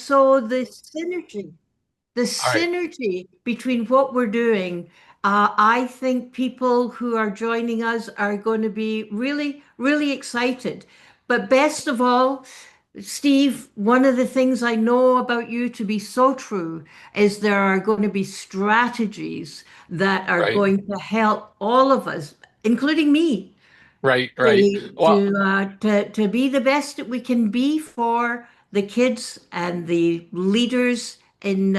so the All right. synergy between what we're doing, I think people who are joining us are going to be really, really excited. But best of all, Steve, one of the things I know about you to be so true is there are going to be strategies that are Right. going to help all of us, including me, Right. Right. Well, to be the best that we can be for the kids and the leaders in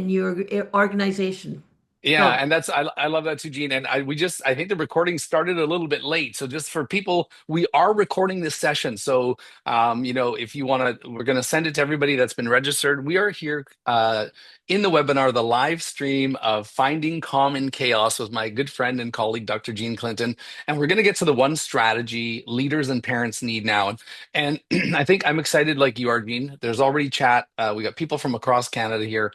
your organization. yeah, So, and I love that too, Gene. And I think the recording started a little bit late. So just for people, we are recording this session. So if you want to, we're going to send it to everybody that's been registered. We are here in the webinar, the live stream of Finding Calm in Chaos with my good friend and colleague, Dr. Gene Clinton. And we're going to get to the one strategy leaders and parents need now. And I think I'm excited like you are, Gene. There's already chat. We got people from across Canada here.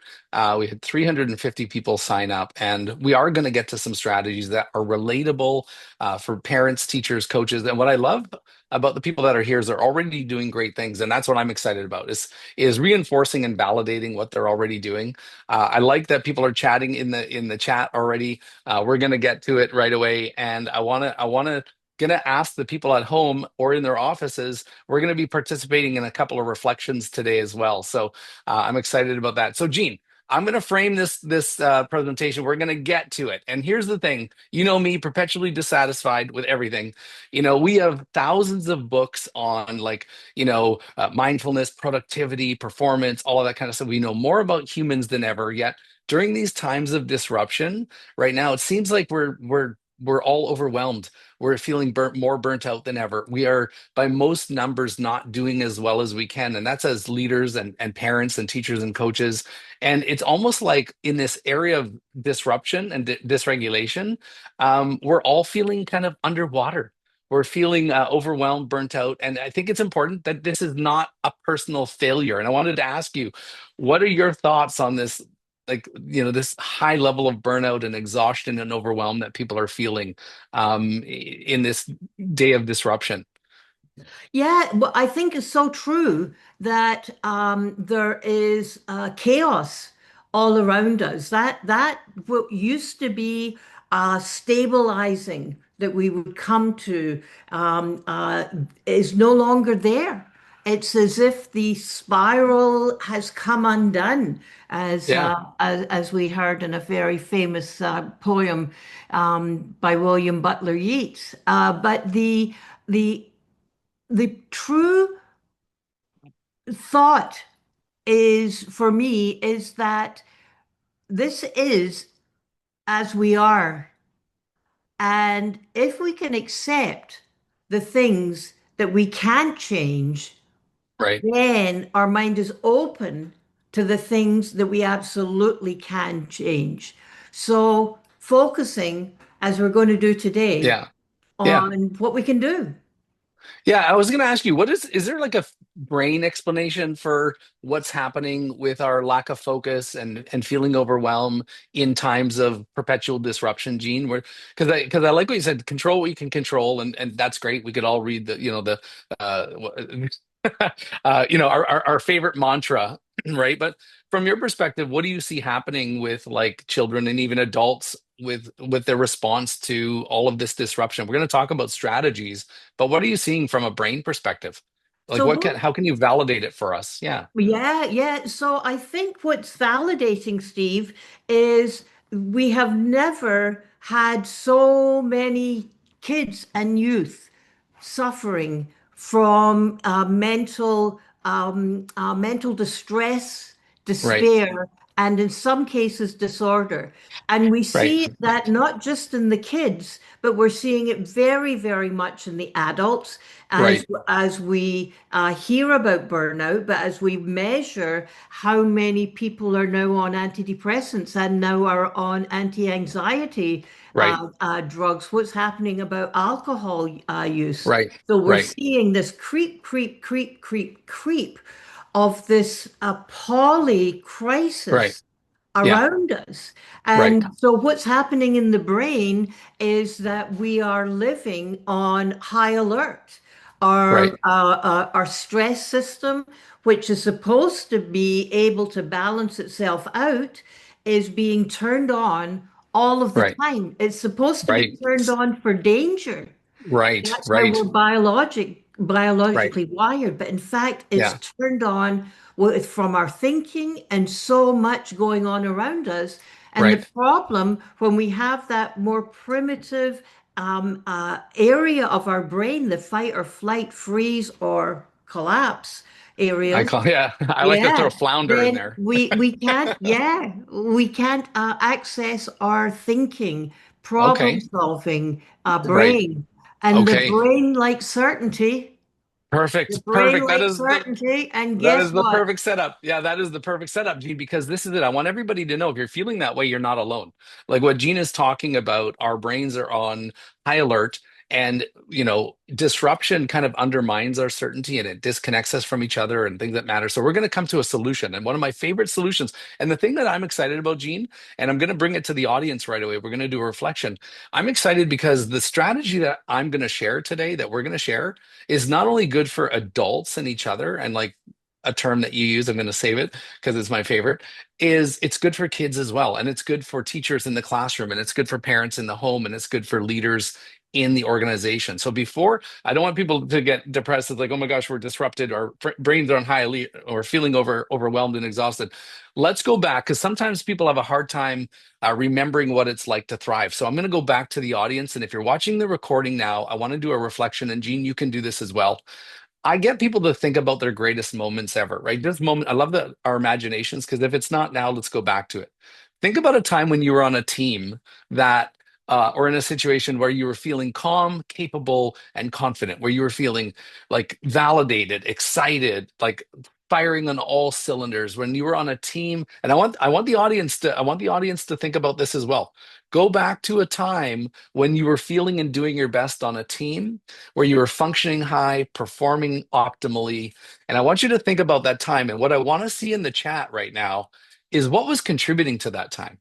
We had 350 people sign up, and we are going to get to some strategies that are relatable for parents, teachers, coaches. And what I love about the people that are here is they're already doing great things, and that's what I'm excited about is reinforcing and validating what they're already doing. I like that people are chatting in the chat already. We're going to get to it right away, and I want to gonna ask the people at home or in their offices. We're going to be participating in a couple of reflections today as well. So I'm excited about that. So, Gene. I'm going to frame this presentation. We're going to get to it. And here's the thing. You know me, perpetually dissatisfied with everything. We have thousands of books on mindfulness, productivity, performance, all of that kind of stuff. We know more about humans than ever. Yet during these times of disruption, right now, it seems like we're all overwhelmed. We're feeling more burnt out than ever. We are, by most numbers, not doing as well as we can. And that's as leaders and parents and teachers and coaches. And it's almost like in this area of disruption and dysregulation, we're all feeling kind of underwater. We're feeling overwhelmed, burnt out. And I think it's important that this is not a personal failure. And I wanted to ask you, what are your thoughts on this? This high level of burnout and exhaustion and overwhelm that people are feeling in this day of disruption. yeah, well, I think it's so true that there is chaos all around us. That what used to be stabilizing that we would come to is no longer there. It's as if the spiral has come undone, Yeah, as we heard in a very famous poem by William Butler Yeats. But the the true thought is for me is that this is as we are. And if we can accept the things that we can't change, right. then our mind is open to the things that we absolutely can change. So focusing, as we're going to do today, Yeah. Yeah. on what we can do. Yeah, I was going to ask you, is there like a brain explanation for what's happening with our lack of focus and feeling overwhelmed in times of perpetual disruption, Gene? Where because I like what you said, control what you can control, and that's great. We could all read the our favorite mantra, right? But from your perspective, what do you see happening with like children and even adults with their response to all of this disruption? We're going to talk about strategies, but what are you seeing from a brain perspective? Like So what how can you validate it for us? Yeah. Yeah, yeah. So I think what's validating, Steve, is we have never had so many kids and youth suffering from mental distress, Right. despair, and in some cases disorder. And we Right. see that not just in the kids, but we're seeing it very, very much in the adults Right. as we hear about burnout, but as we measure how many people are now on antidepressants and now are on anti-anxiety Right. drugs, what's happening about alcohol use. Right. So we're Right. seeing this creep, creep, creep, creep, creep of this poly Right. crisis Yeah. around us. Right. And so what's happening in the brain is that we are living on high alert. Right. Our stress system, which is supposed to be able to balance itself out, is being turned on all of the Right. time. It's supposed to be Right. turned on for danger. Right. That's how we're Right. biologically Right. wired, but in fact, it's Yeah. turned on from our thinking and so much going on around us. And the Right. problem when we have that more primitive area of our brain, the fight or flight, freeze or collapse I areas, call yeah. I like to throw yeah, flounder in then there. we can't access our thinking, problem Okay. solving Right. brain. And the Okay. brain likes certainty. The Perfect. brain Perfect. likes certainty. And That guess is the what? perfect setup. Yeah, that is the perfect setup, Gene, because this is it. I want everybody to know if you're feeling that way, you're not alone. Like what Gene is talking about, our brains are on high alert, and disruption kind of undermines our certainty and it disconnects us from each other and things that matter. So we're going to come to a solution. And one of my favorite solutions, and the thing that I'm excited about, Gene, and I'm going to bring it to the audience right away. We're going to do a reflection. I'm excited because the strategy that I'm going to share today, that we're going to share, is not only good for adults and each other, and like a term that you use, I'm going to save it because it's my favorite, is it's good for kids as well. And it's good for teachers in the classroom, and it's good for parents in the home, and it's good for leaders in the organization. So before, I don't want people to get depressed. It's like, oh my gosh, we're disrupted, our brains are on high elite, or feeling overwhelmed and exhausted. Let's go back because sometimes people have a hard time remembering what it's like to thrive. So I'm going to go back to the audience. And if you're watching the recording now, I want to do a reflection. And Gene, you can do this as well. I get people to think about their greatest moments ever, right? This moment, I love our imaginations, because if it's not now, let's go back to it. Think about a time when you were on a team or in a situation where you were feeling calm, capable, and confident, where you were feeling like validated, excited, like firing on all cylinders. When you were on a team, and I want the audience to think about this as well. Go back to a time when you were feeling and doing your best on a team, where you were functioning high, performing optimally. And I want you to think about that time. And what I want to see in the chat right now is what was contributing to that time.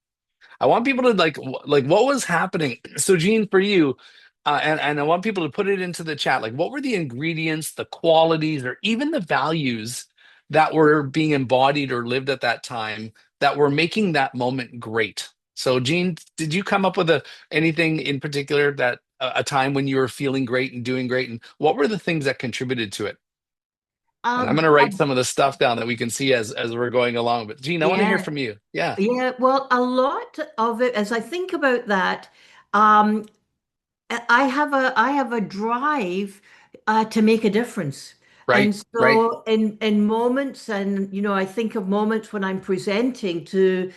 I want people to like what was happening. So, Gene, for you, and I want people to put it into the chat. Like, what were the ingredients, the qualities, or even the values that were being embodied or lived at that time that were making that moment great? So, Gene, did you come up with anything in particular, that a time when you were feeling great and doing great, and what were the things that contributed to it? And I'm Um, going to write um, some of the stuff down that we can see as we're going along. But Gene, I want to hear yeah, from you. Yeah. yeah. Well, a lot of it, as I think about that, um, I have a drive to make a difference. Right. And Right. so in moments, and I think of moments when I'm presenting to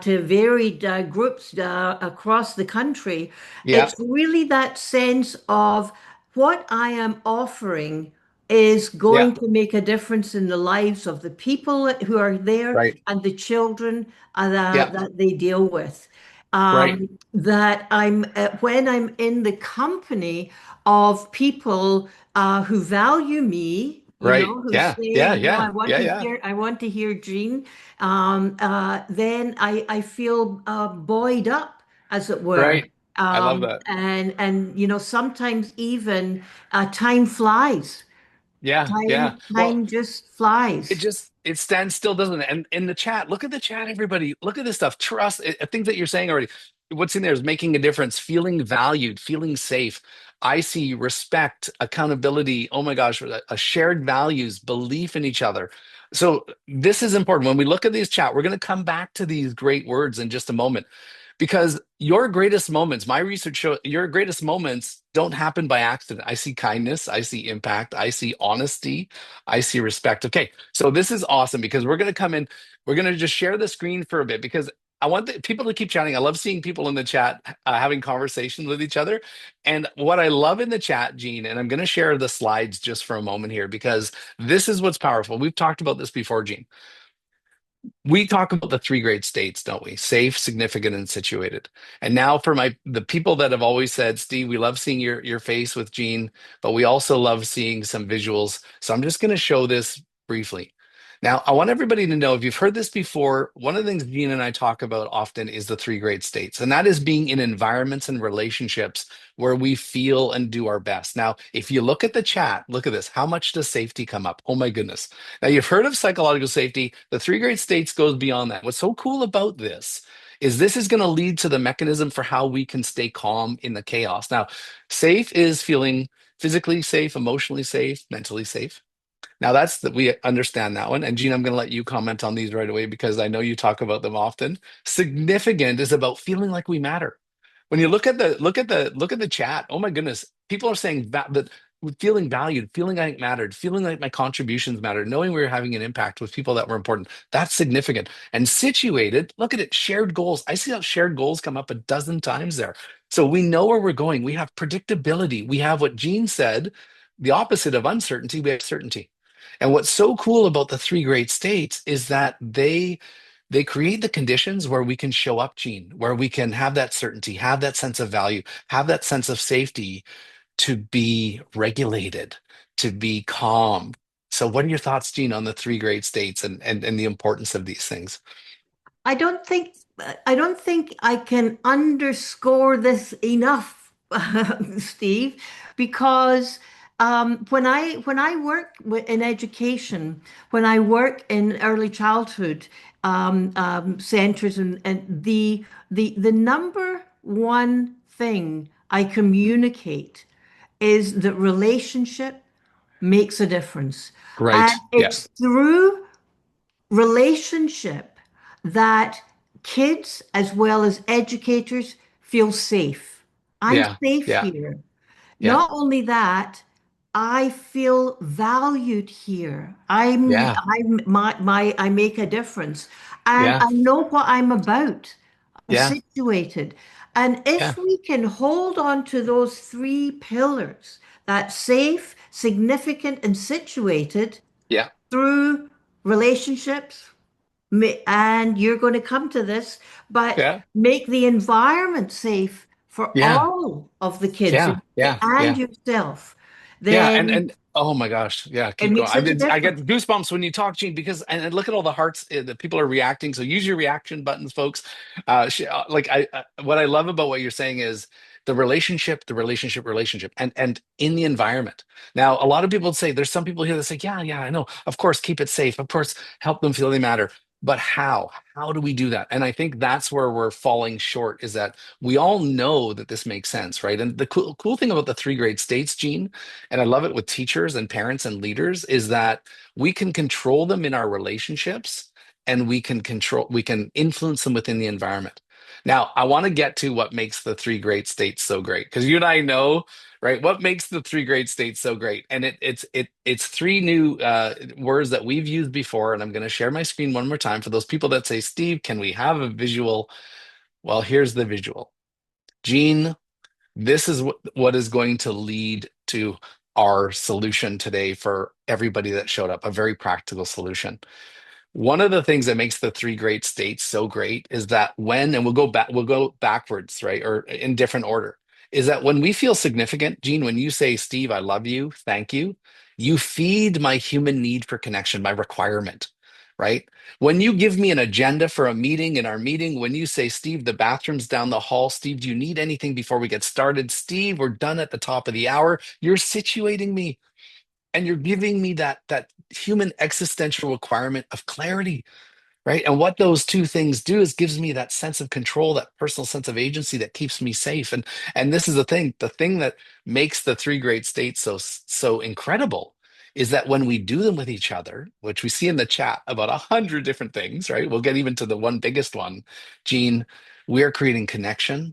varied groups across the country, Yeah. it's really that sense of what I am offering is Yeah. going to make a difference in the lives of the people who are there Right. and the children Yeah. that they deal with. Right. That when I'm in the company of people who value me, Right. who Yeah. say, Yeah. Yeah. Yeah. Yeah. I want to hear Jean, then I feel buoyed up, as it were. Right. I love that. And sometimes even time flies. Yeah. Yeah. Well, Time just flies. it stands still, doesn't it? And in the chat, look at the chat, everybody. Look at this stuff. Trust things that you're saying already. What's in there is making a difference, feeling valued, feeling safe. I see respect, accountability. Oh my gosh, a shared values, belief in each other. So this is important. When we look at these chat, we're going to come back to these great words in just a moment. Because your greatest moments, my research shows your greatest moments don't happen by accident. I see kindness, I see impact, I see honesty, I see respect. Okay, so this is awesome because we're going to come in, we're going to just share the screen for a bit because I want people to keep chatting. I love seeing people in the chat having conversations with each other. And what I love in the chat, Gene, and I'm going to share the slides just for a moment here because this is what's powerful. We've talked about this before, Gene. We talk about the three great states, don't we? Safe, significant, and situated. And now for the people that have always said, Steve, we love seeing your face with Gene, but we also love seeing some visuals. So I'm just going to show this briefly. Now, I want everybody to know if you've heard this before, one of the things Gene and I talk about often is the three great states, and that is being in environments and relationships where we feel and do our best. Now, if you look at the chat, look at this. How much does safety come up? Oh my goodness. Now, you've heard of psychological safety. The three great states goes beyond that. What's so cool about this is going to lead to the mechanism for how we can stay calm in the chaos. Now, safe is feeling physically safe, emotionally safe, mentally safe. Now that's that we understand that one. And Gene, I'm going to let you comment on these right away because I know you talk about them often. Significant is about feeling like we matter. When you look at the chat, oh my goodness, people are saying that feeling valued, feeling like it mattered, feeling like my contributions mattered, knowing we were having an impact with people that were important. That's significant. And situated, look at it, shared goals. I see how shared goals come up a dozen times there. So we know where we're going. We have predictability. We have what Gene said, the opposite of uncertainty, we have certainty. And what's so cool about the three great states is that they create the conditions where we can show up, Gene, where we can have that certainty, have that sense of value, have that sense of safety to be regulated, to be calm. So what are your thoughts, Gene, on the three great states and the importance of these things? I don't think I don't think I can underscore this enough, Steve, because when I work in education, when I work in early childhood centers, and the number one thing I communicate is that relationship makes a difference, and Right. it's Yes. through relationship that kids as well as educators feel safe. I'm Yeah. safe Yeah. here. Yeah. Not only that, I feel valued here. Yeah. I make a difference and Yeah. I know what I'm about. I'm Yeah. situated. And Yeah. if we can hold on to those three pillars, that safe, significant, and situated Yeah. through relationships, and you're going to come to this, but Yeah. make the environment safe for Yeah. all of the kids Yeah. Yeah. and Yeah. yourself, Yeah, and then oh my gosh, yeah, it keep going. makes such a I get difference. goosebumps when you talk, Gene, because and look at all the hearts that people are reacting. So use your reaction buttons, folks. Like what I love about what you're saying is the relationship, and in the environment. Now, a lot of people say there's some people here that say, yeah, yeah, I know. Of course, keep it safe. Of course, help them feel they matter. But how? How do we do that? And I think that's where we're falling short is that we all know that this makes sense, right? And the cool thing about the three great states, Gene, and I love it with teachers and parents and leaders, is that we can control them in our relationships and we can influence them within the environment. Now, I want to get to what makes the three great states so great because you and I know, right, what makes the three great states so great. And it's three new words that we've used before, and I'm going to share my screen one more time for those people that say, Steve, can we have a visual? Well, here's the visual. Gene, this is what is going to lead to our solution today for everybody that showed up, a very practical solution. One of the things that makes the three great states so great is that and we'll go backwards, right? Or in different order, is that when we feel significant, Gene, when you say, Steve, I love you, thank you feed my human need for connection, my requirement, right? When you give me an agenda for a meeting in our meeting, when you say, Steve, the bathroom's down the hall, Steve, do you need anything before we get started? Steve, we're done at the top of the hour. You're situating me and you're giving me that human existential requirement of clarity, right? And what those two things do is gives me that sense of control, that personal sense of agency that keeps me safe. And this is the thing that makes the three great states so incredible is that when we do them with each other, which we see in the chat about 100 different things, right? We'll get even to the one biggest one, Gene, we are creating connection,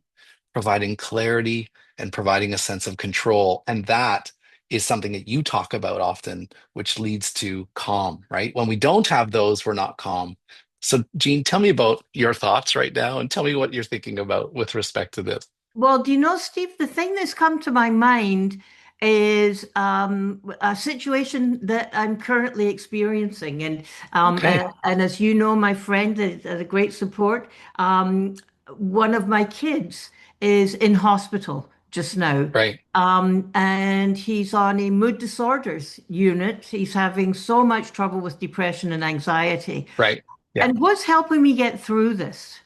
providing clarity, and providing a sense of control. And that is something that you talk about often, which leads to calm, right? When we don't have those, we're not calm. So, Gene, tell me about your thoughts right now and tell me what you're thinking about with respect to this. Well, do you know, Steve, the thing that's come to my mind is a situation that I'm currently experiencing. Okay. And as you know, my friend is a great support. One of my kids is in hospital just now. Right. And he's on a mood disorders unit. He's having so much trouble with depression and anxiety. Right. Yeah. And what's helping me get through this?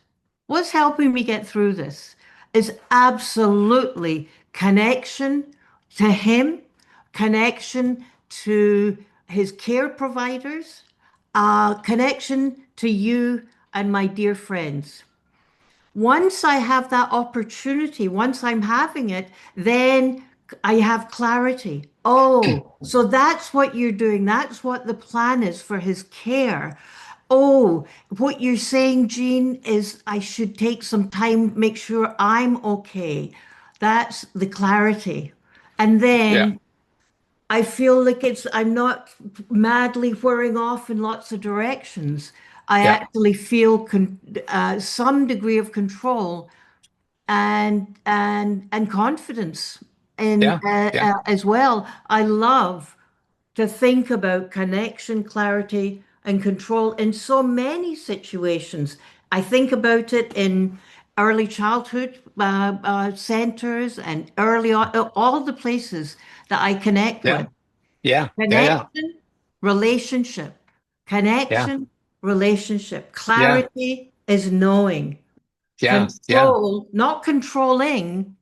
What's helping me get through this is absolutely connection to him, connection to his care providers, connection to you and my dear friends. Once I have that opportunity, once I'm having it, then I have clarity. Oh, so that's what you're doing. That's what the plan is for his care. Oh, what you're saying, Jean, is I should take some time, make sure I'm okay. That's the clarity. And Yeah. then I feel like I'm not madly whirring off in lots of directions. I Yeah. actually feel some degree of control and confidence in Yeah. Yeah. as well. I love to think about connection, clarity, and control in so many situations. I think about it in early childhood centers and all the places that I connect with. Yeah. Yeah. Yeah. Yeah. Connection, relationship. Yeah. Connection, relationship. Yeah. Clarity is knowing. Yeah. Yeah. Control, not controlling.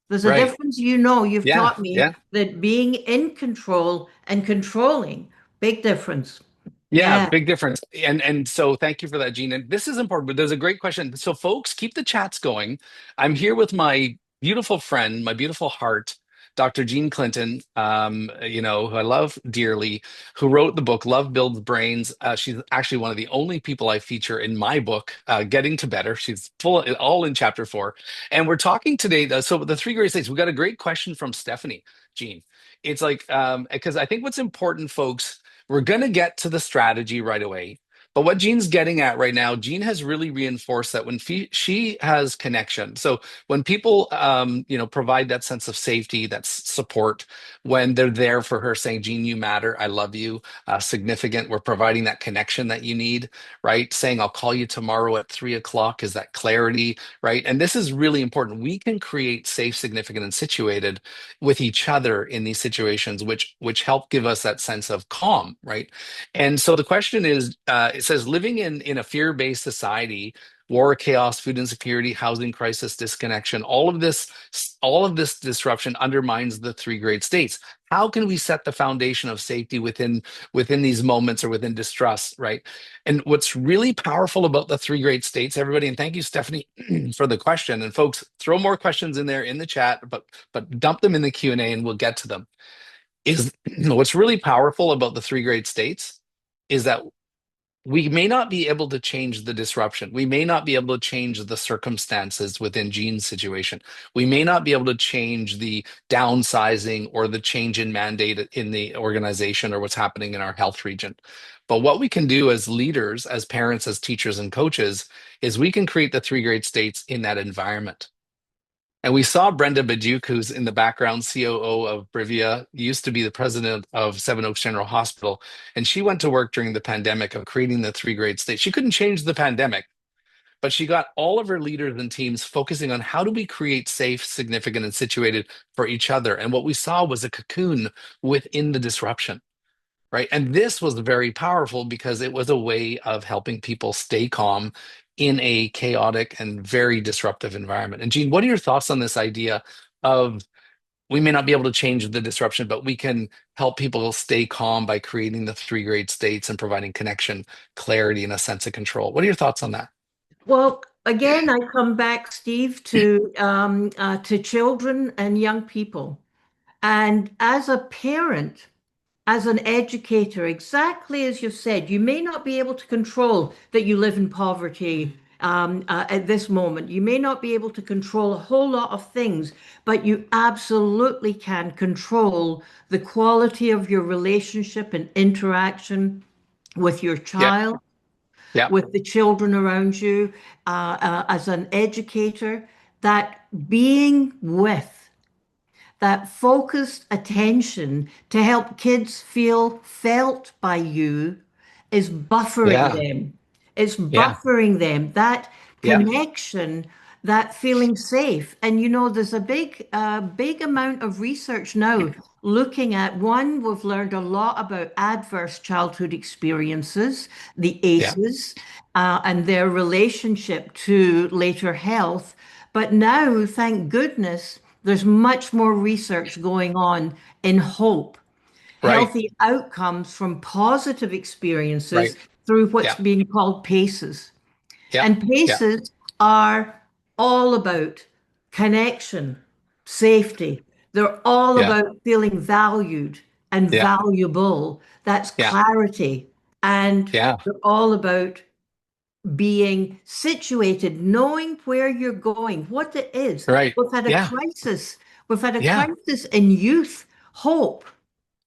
There's a Right. difference, you know, you've Yeah. taught me Yeah. that being in control and controlling, big difference. Yeah, Yeah. big difference. And so thank you for that, Gene. And this is important, but there's a great question. So folks, keep the chats going. I'm here with my beautiful friend, my beautiful heart, Dr. Jean Clinton, who I love dearly, who wrote the book Love Builds Brains. She's actually one of the only people I feature in my book, Getting to Better. She's full all in chapter 4. And we're talking today, so the three great states, we got a great question from Stephanie, Jean. It's like, because I think what's important, folks, we're going to get to the strategy right away. But what Jean's getting at right now, Jean has really reinforced that when she has connection. So when people, provide that sense of safety, that support, when they're there for her saying, Jean, you matter. I love you. Significant. We're providing that connection that you need, right? Saying, I'll call you tomorrow at 3 o'clock is that clarity, right? And this is really important. We can create safe, significant, and situated with each other in these situations, which help give us that sense of calm, right? And so the question is, it says, living in a fear-based society, war, chaos, food insecurity, housing crisis, disconnection, all of this disruption undermines the three great states. How can we set the foundation of safety within these moments or within distrust, right? And what's really powerful about the three great states, everybody, and thank you, Stephanie, for the question. And folks, throw more questions in there in the chat, but dump them in the Q&A and we'll get to them. Is what's really powerful about the three great states is that we may not be able to change the disruption. We may not be able to change the circumstances within Gene's situation. We may not be able to change the downsizing or the change in mandate in the organization or what's happening in our health region. But what we can do as leaders, as parents, as teachers, and coaches is we can create the three great states in that environment. And we saw Brenda Bajuk, who's in the background, COO of Brivia, used to be the president of Seven Oaks General Hospital. And she went to work during the pandemic of creating the three great states. She couldn't change the pandemic, but she got all of her leaders and teams focusing on how do we create safe, significant, and situated for each other. And what we saw was a cocoon within the disruption, right? And this was very powerful because it was a way of helping people stay calm in a chaotic and very disruptive environment. And Gene, what are your thoughts on this idea of we may not be able to change the disruption, but we can help people stay calm by creating the three great states and providing connection, clarity, and a sense of control? What are your thoughts on that? Well, again, I come back, Steve, to children and young people. And as a parent, as an educator, exactly as you've said, you may not be able to control that you live in poverty at this moment. You may not be able to control a whole lot of things, but you absolutely can control the quality of your relationship and interaction with your Yeah, child, yeah, with the children around you, as an educator, that being with that focused attention to help kids feel felt by you is buffering yeah, them. It's yeah, buffering them. That yeah, connection, that feeling safe. And you know, there's a big amount of research now looking at one, we've learned a lot about adverse childhood experiences, the Yeah. ACEs, and their relationship to later health. But now, thank goodness, there's much more research going on in hope, Right. healthy outcomes from positive experiences Right. through what's Yeah. being called PACEs. Yeah. And Yeah. paces are all about connection, safety. They're all Yeah. about feeling valued and Yeah. valuable. That's Yeah. clarity. And Yeah. they're all about being situated, knowing where you're going, what it is. Right. We've had a Yeah. crisis. We've had a Yeah. crisis in youth, hope,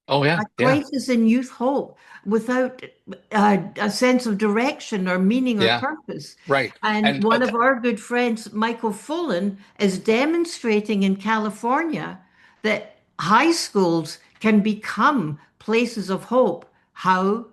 Oh yeah. a Yeah. crisis in youth hope without a sense of direction or meaning or Yeah. purpose. Right. And And one of our good friends, Michael Fullen, is demonstrating in California that high schools can become places of hope. How?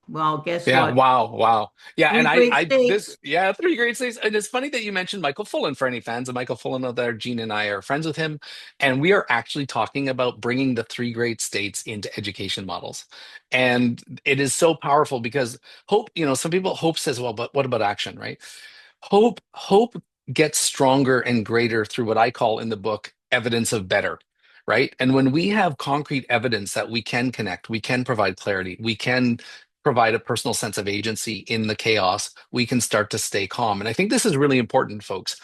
Well, guess yeah, what? wow, wow. Yeah, and Three great this, states. yeah, three great states. And it's funny that you mentioned Michael Fullen for any fans of Michael Fullen out there. Gene and I are friends with him, and we are actually talking about bringing the three great states into education models. And it is so powerful because hope, some people hope says, well, but what about action, right? Hope gets stronger and greater through what I call in the book evidence of better, right? And when we have concrete evidence that we can connect, we can provide clarity, we can provide a personal sense of agency in the chaos, we can start to stay calm. And I think this is really important, folks.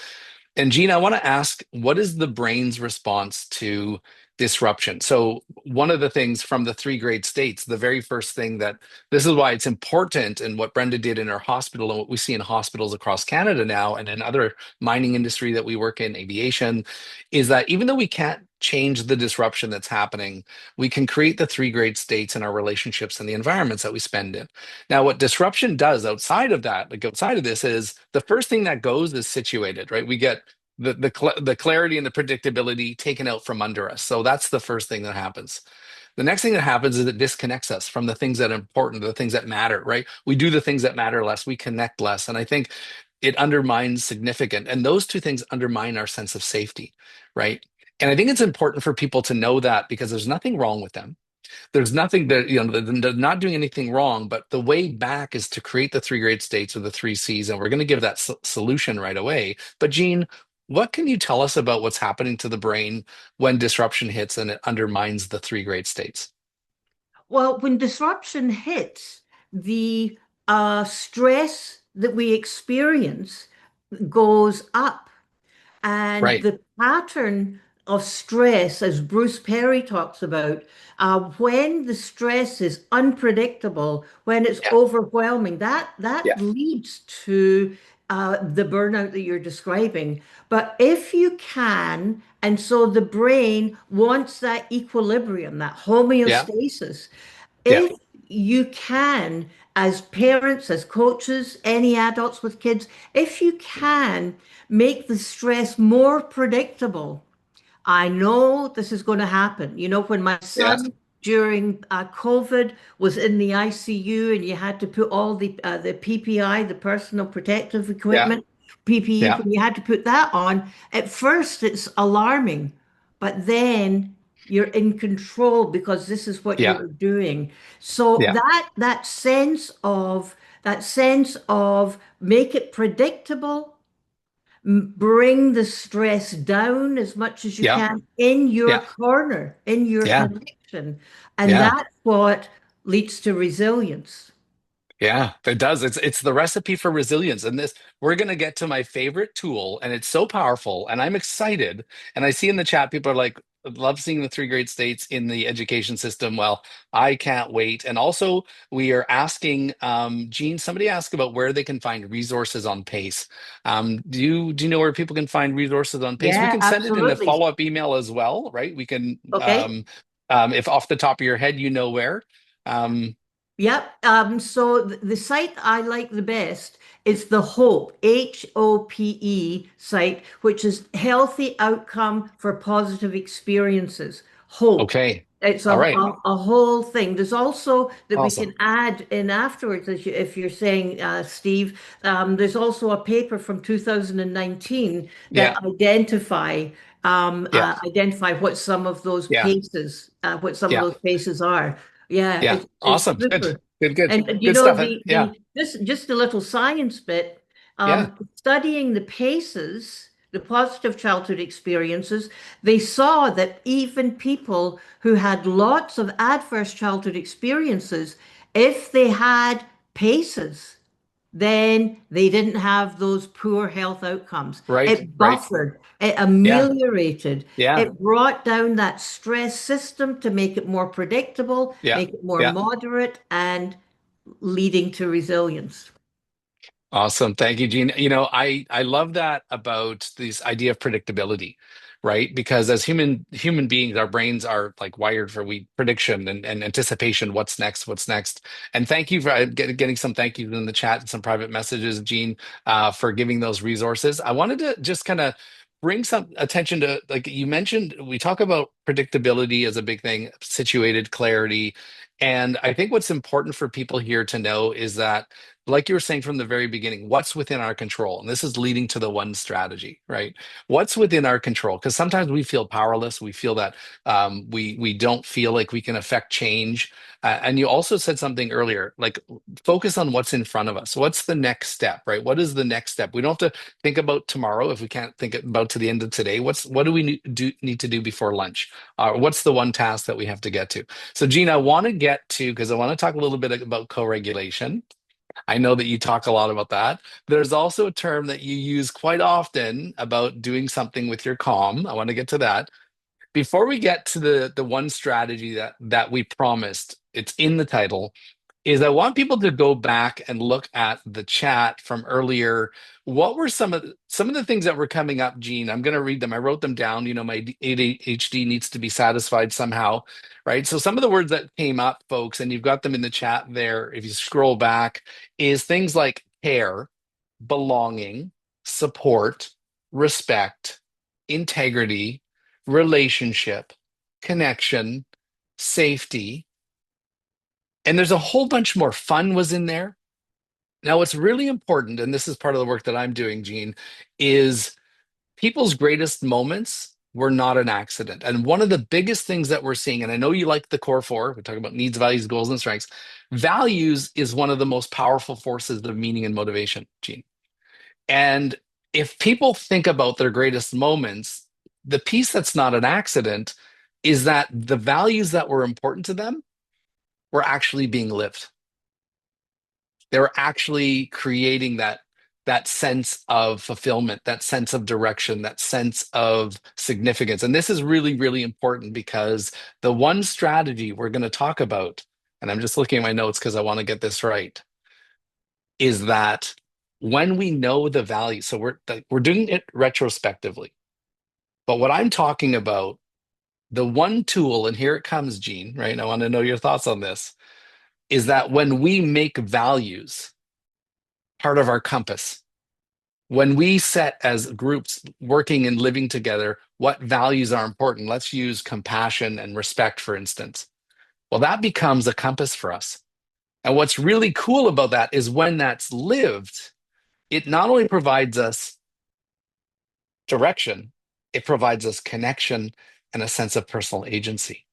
And Gene, I want to ask, what is the brain's response to disruption? So, one of the things from the three great states, the very first thing that this is why it's important, and what Brenda did in her hospital, and what we see in hospitals across Canada now, and in other mining industry that we work in, aviation, is that even though we can't change the disruption that's happening, we can create the three great states in our relationships and the environments that we spend in. Now, what disruption does outside of that, like outside of this, is the first thing that goes is situated, right? We get the clarity and the predictability taken out from under us. So that's the first thing that happens. The next thing that happens is it disconnects us from the things that are important, the things that matter, right? We do the things that matter less, we connect less. And I think it undermines significant. And those two things undermine our sense of safety, right? And I think it's important for people to know that because there's nothing wrong with them. There's nothing that, they're not doing anything wrong, but the way back is to create the three great states or the three C's. And we're going to give that solution right away. But Gene, what can you tell us about what's happening to the brain when disruption hits and it undermines the three great states? Well, when disruption hits, the stress that we experience goes up. And Right. the pattern of stress, as Bruce Perry talks about, when the stress is unpredictable, when it's Yeah. overwhelming, that Yeah. leads to the burnout that you're describing. But if you can, and so the brain wants that equilibrium, that Yeah. homeostasis, Yeah. if you can, as parents, as coaches, any adults with kids, if you can make the stress more predictable, I know this is going to happen. You know, when my Yeah. son during COVID was in the ICU and you had to put all the PPI, the personal protective Yeah. equipment, PPE, Yeah. when you had to put that on, at first it's alarming, but then you're in control because this is what Yeah. you're doing. So Yeah. that sense of make it predictable, bring the stress down as much as you Yeah. can in your Yeah. corner, in your Yeah. connection. And Yeah. that's what leads to resilience. Yeah, it does. It's the recipe for resilience. And this, we're going to get to my favorite tool, and it's so powerful. And I'm excited. And I see in the chat people are like, love seeing the three great states in the education system. Well, I can't wait. And also, we are asking, Gene, somebody asked about where they can find resources on PACE. Do you know where people can find resources on PACE? We Yeah, can send it in a absolutely. follow-up email as well, right? We can, Okay. if off the top of your head, you know where. Um, Yep. So the site I like the best is the HOPE, HOPE site, which is Healthy Outcome for Positive Experiences. HOPE. okay. It's All right. a whole thing. There's also that we can Awesome. add in afterwards, as you, if you're saying, Steve, there's also a paper from 2019 that Yeah. Yeah. identify what some of those Yeah. paces, Yeah. are. Yeah, Yeah. it's Awesome. Good. super. Good. Good. And you Good know stuff. Yeah. the just a little science bit, Yeah. studying the paces, the positive childhood experiences, they saw that even people who had lots of adverse childhood experiences, if they had paces, then they didn't have those poor health outcomes. Right. It Right. buffered, it Yeah. ameliorated, Yeah. it brought down that stress system to make it more predictable, Yeah. make it more Yeah. moderate, and leading to resilience. Awesome. Thank you, Gene. You know, I love that about this idea of predictability, right? Because as human beings, our brains are like wired for we prediction and anticipation. What's next? And thank you for getting some thank yous in the chat and some private messages, Gene, for giving those resources. I wanted to just kind of bring some attention to, like you mentioned, we talk about predictability as a big thing, situated clarity. And I think what's important for people here to know is that, like you were saying from the very beginning, what's within our control? And this is leading to the one strategy, right? What's within our control? Because sometimes we feel powerless. We feel that we don't feel like we can affect change. And you also said something earlier, like focus on what's in front of us. What's the next step, right? What is the next step? We don't have to think about tomorrow if we can't think about to the end of today. What do we need to do before lunch? What's the one task that we have to get to? So, Gene, I want to get to because I want to talk a little bit about co-regulation. I know that you talk a lot about that. There's also a term that you use quite often about doing something with your calm. I want to get to that. Before we get to the one strategy that we promised, it's in the title, is I want people to go back and look at the chat from earlier. What were some of the things that were coming up, Gene? I'm going to read them. I wrote them down. You know, my ADHD needs to be satisfied somehow, right? So some of the words that came up, folks, and you've got them in the chat there. If you scroll back, is things like care, belonging, support, respect, integrity, relationship, connection, safety, and there's a whole bunch more. Fun was in there. Now, what's really important, and this is part of the work that I'm doing, Gene, is people's greatest moments were not an accident. And one of the biggest things that we're seeing, and I know you like the core four, we talk about needs, values, goals, and strengths. Values is one of the most powerful forces of meaning and motivation, Gene. And if people think about their greatest moments, the piece that's not an accident is that the values that were important to them were actually being lived. They were actually creating that sense of fulfillment, that sense of direction, that sense of significance. And this is really, really important because the one strategy we're going to talk about, and I'm just looking at my notes because I want to get this right, is that when we know the value, so we're doing it retrospectively. But what I'm talking about, the one tool, and here it comes, Gene, right? And I want to know your thoughts on this, is that when we make values part of our compass, when we set as groups working and living together what values are important, let's use compassion and respect, for instance. Well, that becomes a compass for us. And what's really cool about that is when that's lived, it not only provides us direction, it provides us connection and a sense of personal agency.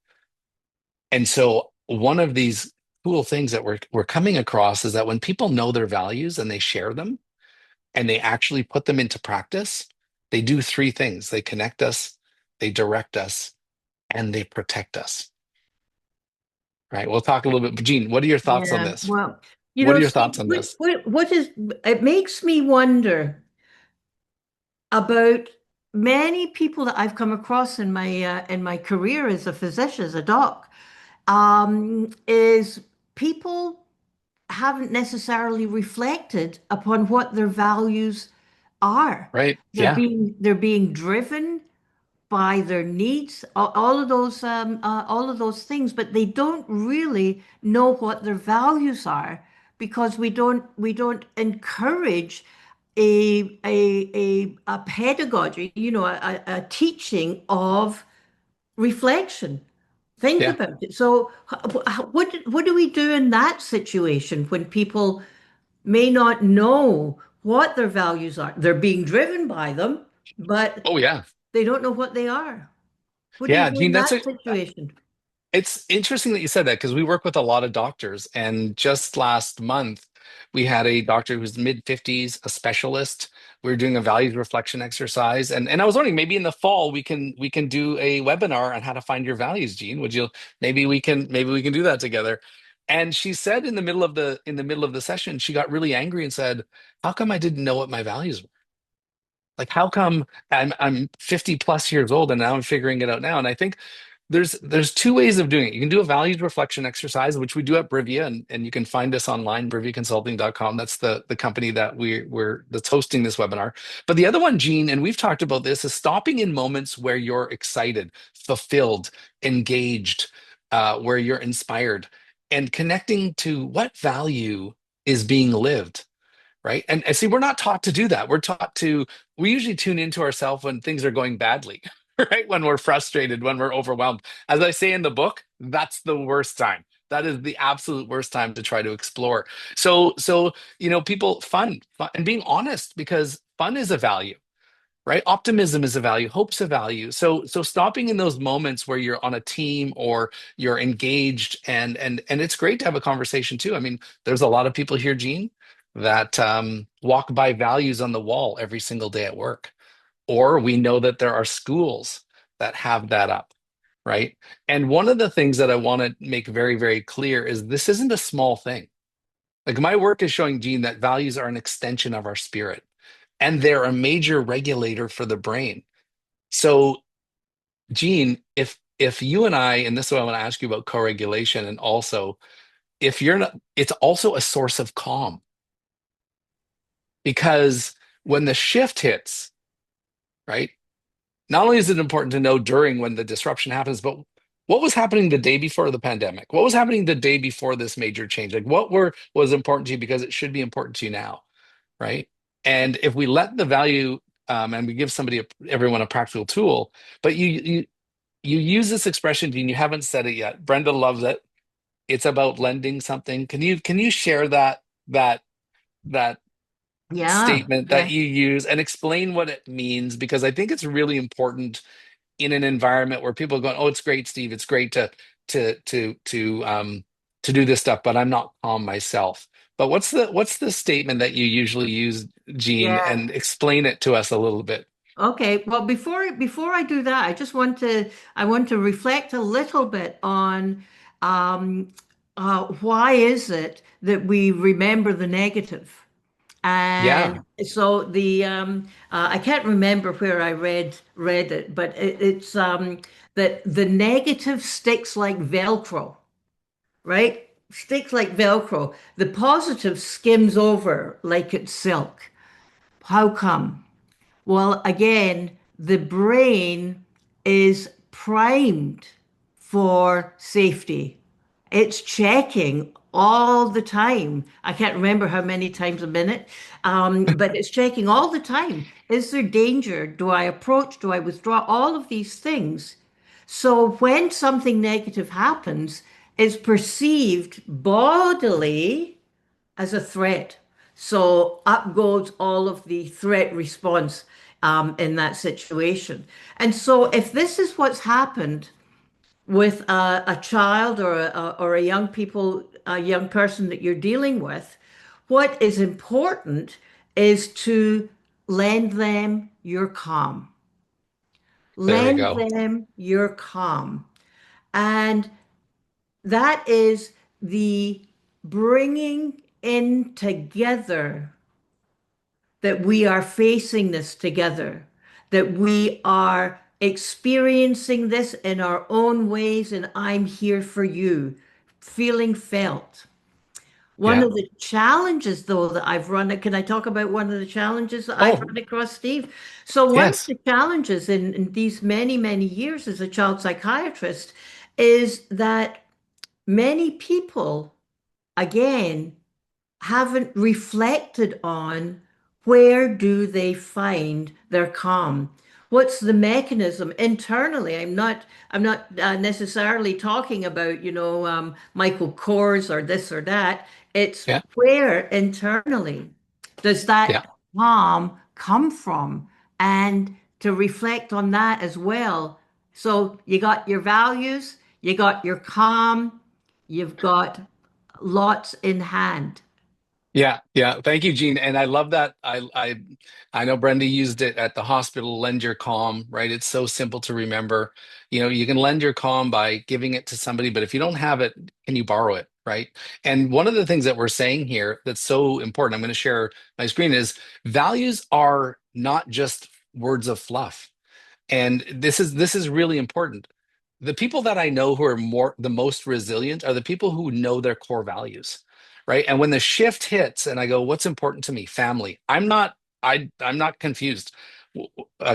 And so, one of these cool things that we're coming across is that when people know their values and they share them, and they actually put them into practice, they do three things. They connect us, they direct us, and they protect us. Right? We'll talk a little bit. Gene, what are your thoughts on Yeah, this? well, What are your Steve, thoughts on this? what is, it makes me wonder about many people that I've come across in my career as a physician, as a doc, is people haven't necessarily reflected upon what their values are. Right? Yeah. They're being driven by their needs, all of those things, but they don't really know what their values are because we don't encourage a pedagogy, a teaching of reflection, Think Yeah. about it. So, what do we do in that situation when people may not know what their values are? They're being driven by them, but Oh yeah. they don't know what they are. What do you Yeah, do in Gene, that's that a situation? it's interesting that you said that because we work with a lot of doctors. And just last month, we had a doctor who's mid 50s, a specialist. We were doing a values reflection exercise. And I was wondering, maybe in the fall we can do a webinar on how to find your values, Gene. Would you maybe we can do that together? And she said in the middle of the session, she got really angry and said, how come I didn't know what my values were? Like, how come I'm 50 plus years old and now I'm figuring it out now? And I think there's two ways of doing it. You can do a values reflection exercise, which we do at Brivia, and you can find us online, briviaconsulting.com. That's the company that we're that's hosting this webinar. But the other one, Gene, and we've talked about this, is stopping in moments where you're excited, fulfilled, engaged, where you're inspired, and connecting to what value is being lived, right? And see, we're not taught to do that. We usually tune into ourselves when things are going badly, right? When we're frustrated, when we're overwhelmed. As I say in the book, that's the worst time. That is the absolute worst time to try to explore. So, people, fun, and being honest, because fun is a value, right? Optimism is a value, hope's a value. So stopping in those moments where you're on a team or you're engaged, and it's great to have a conversation too. I mean, there's a lot of people here, Gene, that walk by values on the wall every single day at work. Or we know that there are schools that have that up, right? And one of the things that I want to make very, very clear is this isn't a small thing. Like, my work is showing, Gene, that values are an extension of our spirit, and they're a major regulator for the brain. So, Gene, if you and I, and this is what I want to ask you about co-regulation, and also if you're not, it's also a source of calm, because when the shift hits, right? Not only is it important to know during when the disruption happens, but what was happening the day before the pandemic? What was happening the day before this major change? Like, what were was important to you because it should be important to you now, right? And if we let the value, and we give everyone a practical tool, but you use this expression, Dean. You haven't said it yet. Brenda loves it. It's about lending something. Can you share that Yeah, statement that yeah. you use and explain what it means? Because I think it's really important in an environment where people are going, "Oh, it's great, Steve. It's great to to to um to do this stuff, but I'm not calm myself." But what's the statement that you usually use, Gene, Yeah. and explain it to us a little bit? Okay. Well, before I do that, I want to reflect a little bit on um, why is it that we remember the negative? And Yeah, so I can't remember where I read it, but it's that the negative sticks like Velcro, right? Sticks like Velcro. The positive skims over like it's silk. How come? Well, again, the brain is primed for safety. It's checking all the time. I can't remember how many times a minute, but it's checking all the time. Is there danger? Do I approach? Do I withdraw? All of these things. So when something negative happens, it's perceived bodily as a threat. So up goes all of the threat response in that situation. And so if this is what's happened with a child or a young person that you're dealing with, what is important is to lend them your calm. there we Lend go. them your calm. And that is the bringing in together that we are facing this together, that we are experiencing this in our own ways, and I'm here for you, feeling felt. One Yeah. of the challenges, though, that I've run, can I talk about one of the challenges that I've Oh, run across, Steve? So, one of yes. the challenges in these many, many years as a child psychiatrist is that many people, again, haven't reflected on where do they find their calm. What's the mechanism internally? I'm not necessarily talking about, Michael Kors or this or that. It's Yeah, where internally does yeah. that calm come from? And to reflect on that as well. So you got your values, you got your calm, you've got lots in hand. Yeah, yeah. Thank you, Gene. And I love that. I know Brenda used it at the hospital, lend your calm, right? It's so simple to remember. You know, you can lend your calm by giving it to somebody, but if you don't have it, can you borrow it, right? And one of the things that we're saying here that's so important, I'm going to share my screen, is values are not just words of fluff. And this is really important. The people that I know who are the most resilient are the people who know their core values, right? And when the shift hits and I go, what's important to me? Family. I'm not confused.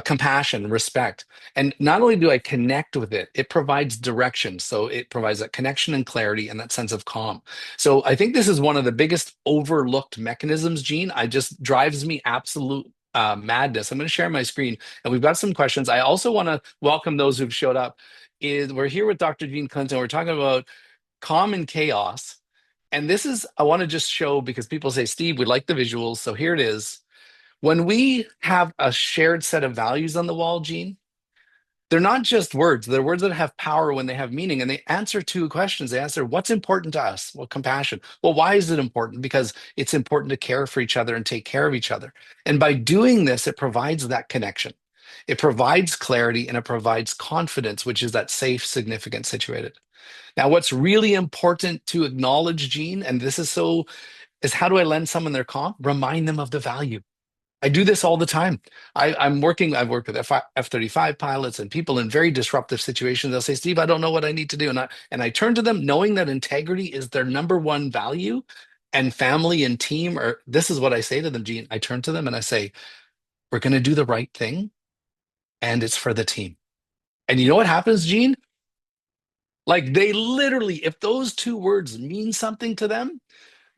Compassion, respect. And not only do I connect with it, it provides direction. So it provides that connection and clarity and that sense of calm. So I think this is one of the biggest overlooked mechanisms, Gene. I just drives me absolute madness. I'm going to share my screen and we've got some questions. I also want to welcome those who've showed up. We're here with Dr. Gene Clinton. We're talking about calm and chaos. And this is, I want to just show because people say, Steve, we like the visuals. So here it is. When we have a shared set of values on the wall, Gene, they're not just words. They're words that have power when they have meaning. And they answer two questions. They answer what's important to us? Well, compassion. Well, why is it important? Because it's important to care for each other and take care of each other. And by doing this, it provides that connection. It provides clarity and it provides confidence, which is that safe, significant, situated. Now, what's really important to acknowledge, Gene, and this is so, is how do I lend someone their calm? Remind them of the value. I do this all the time. I've worked with F-35 pilots and people in very disruptive situations. They'll say, Steve, I don't know what I need to do. And I turn to them knowing that integrity is their number one value and family and team are, this is what I say to them, Gene. I turn to them and I say, we're going to do the right thing and it's for the team. And you know what happens, Gene? Like they literally, if those two words mean something to them,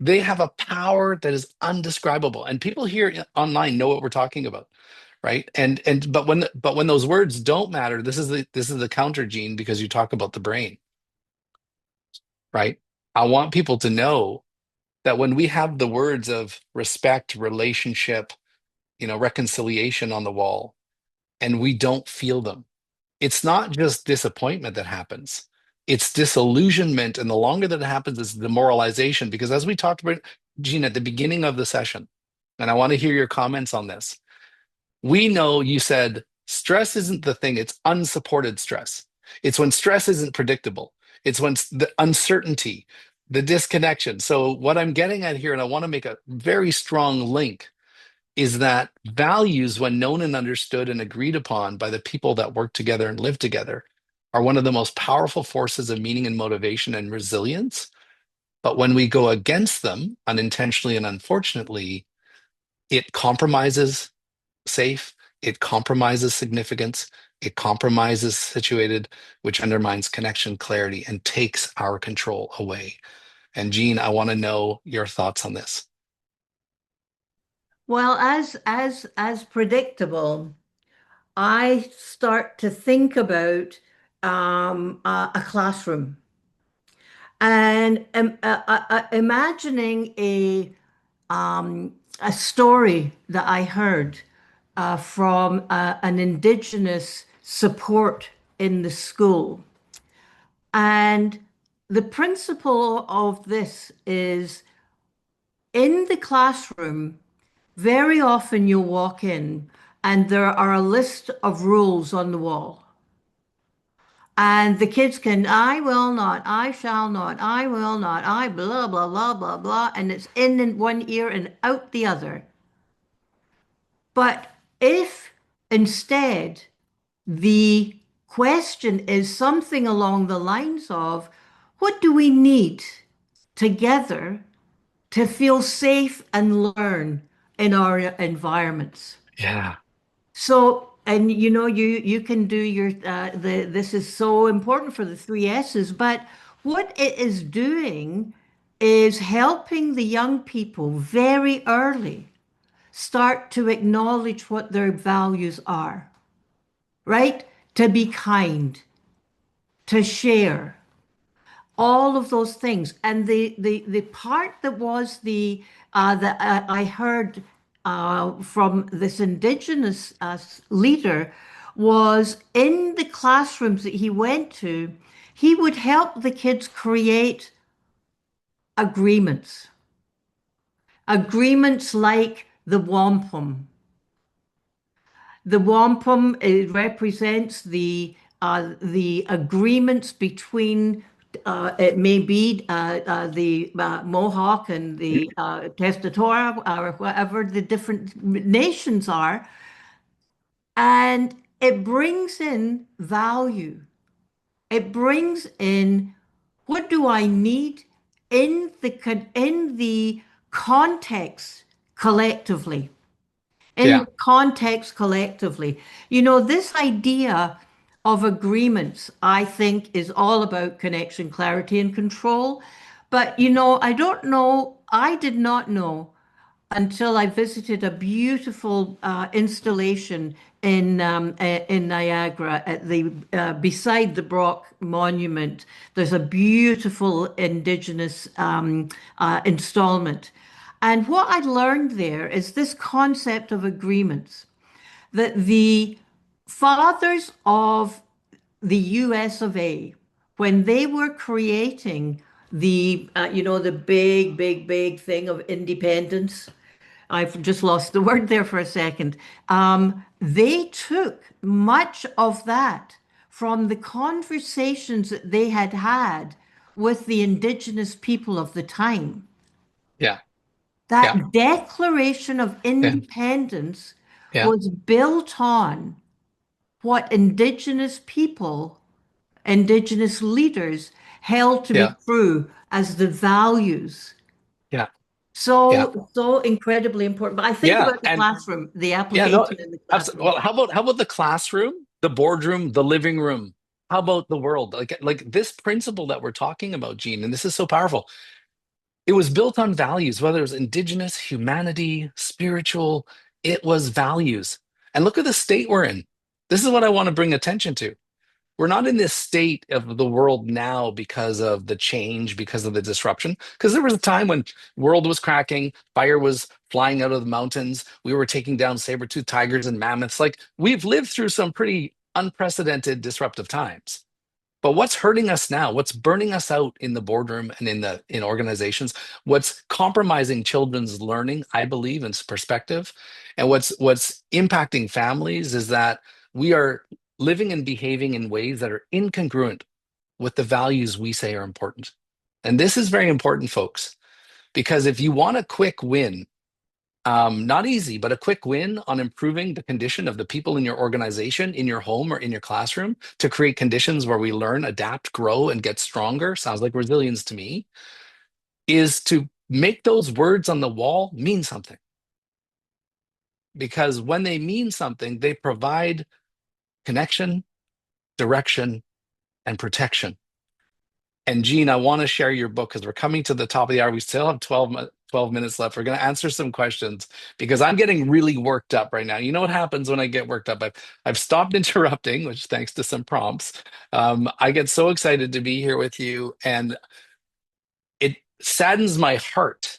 they have a power that is undescribable. And people here online know what we're talking about, right? And but when those words don't matter, this is the counter, Gene, because you talk about the brain, right? I want people to know that when we have the words of respect, relationship, reconciliation on the wall, and we don't feel them, it's not just disappointment that happens. It's disillusionment. And the longer that it happens, it's demoralization. Because as we talked about, Gene, at the beginning of the session, and I want to hear your comments on this, we know you said stress isn't the thing, it's unsupported stress. It's when stress isn't predictable, it's when the uncertainty, the disconnection. So, what I'm getting at here, and I want to make a very strong link is that values, when known and understood and agreed upon by the people that work together and live together, are one of the most powerful forces of meaning and motivation and resilience. But when we go against them unintentionally and unfortunately, it compromises safe, it compromises significance, it compromises situated, which undermines connection, clarity, and takes our control away. And Gene, I want to know your thoughts on this. Well, as predictable, I start to think about a classroom and imagining a story that I heard from an indigenous support in the school. And the principle of this is in the classroom, very often you'll walk in and there are a list of rules on the wall. And the kids can, I will not, I shall not, I will not, I blah, blah, blah, blah, blah. And it's in one ear and out the other. But if instead the question is something along the lines of, what do we need together to feel safe and learn in our environments? Yeah. So, and you can do your this is so important for the three S's, but what it is doing is helping the young people very early start to acknowledge what their values are. right? To be kind, to share, all of those things. And the part that was the that I heard from this indigenous leader was in the classrooms that he went to, he would help the kids create agreements, agreements like the wampum. The wampum, it represents the agreements between it may be the Mohawk and the Testatora or whatever the different nations are, and it brings in value. It brings in what do I need in the context collectively, Yeah. in context collectively. You know, this idea of agreements, I think, is all about connection, clarity, and control. But, you know, I don't know, I did not know until I visited a beautiful installation in Niagara at the beside the Brock Monument. There's a beautiful Indigenous installment. And what I learned there is this concept of agreements that the fathers of the US of A, when they were creating you know, the big thing of independence, I've just lost the word there for a second. They took much of that from the conversations that they had had with the indigenous people of the time. Yeah. Yeah. That Declaration of Yeah. Independence Yeah. was built on what indigenous people, indigenous leaders held to be Yeah. true as the values. Yeah. Yeah. So incredibly important. But I think Yeah. about the And classroom, the yeah, no, application in the absolutely. classroom. Well, how about the classroom, the boardroom, the living room? How about the world? Like this principle that we're talking about, Gene, and this is so powerful. It was built on values, whether it was indigenous, humanity, spiritual, it was values. And look at the state we're in. This is what I want to bring attention to. We're not in this state of the world now because of the change, because of the disruption. Because there was a time when world was cracking, fire was flying out of the mountains, we were taking down saber-toothed tigers and mammoths. Like we've lived through some pretty unprecedented disruptive times. But what's hurting us now? What's burning us out in the boardroom and in organizations? What's compromising children's learning, I believe, and perspective, and what's impacting families is that we are living and behaving in ways that are incongruent with the values we say are important. And this is very important, folks, because if you want a quick win, not easy, but a quick win on improving the condition of the people in your organization, in your home, or in your classroom to create conditions where we learn, adapt, grow, and get stronger. Sounds like resilience to me, is to make those words on the wall mean something. Because when they mean something, they provide connection, direction, and protection. And Gene, I want to share your book because we're coming to the top of the hour. We still have 12 minutes left. We're going to answer some questions because I'm getting really worked up right now. You know what happens when I get worked up? I've stopped interrupting, which thanks to some prompts. I get so excited to be here with you, and it saddens my heart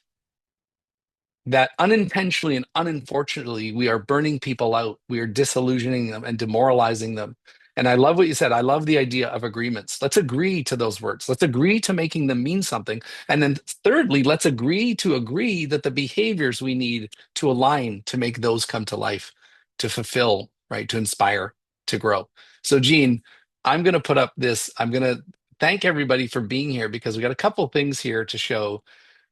that unintentionally and unfortunately we are burning people out. We are disillusioning them and demoralizing them. And I love what you said. I love the idea of agreements. Let's agree to those words. Let's agree to making them mean something. And then thirdly, let's agree that the behaviors we need to align to make those come to life, to fulfill, right, to inspire, to grow. So Gene, I'm going to put up this. I'm going to thank everybody for being here because we got a couple things here to show,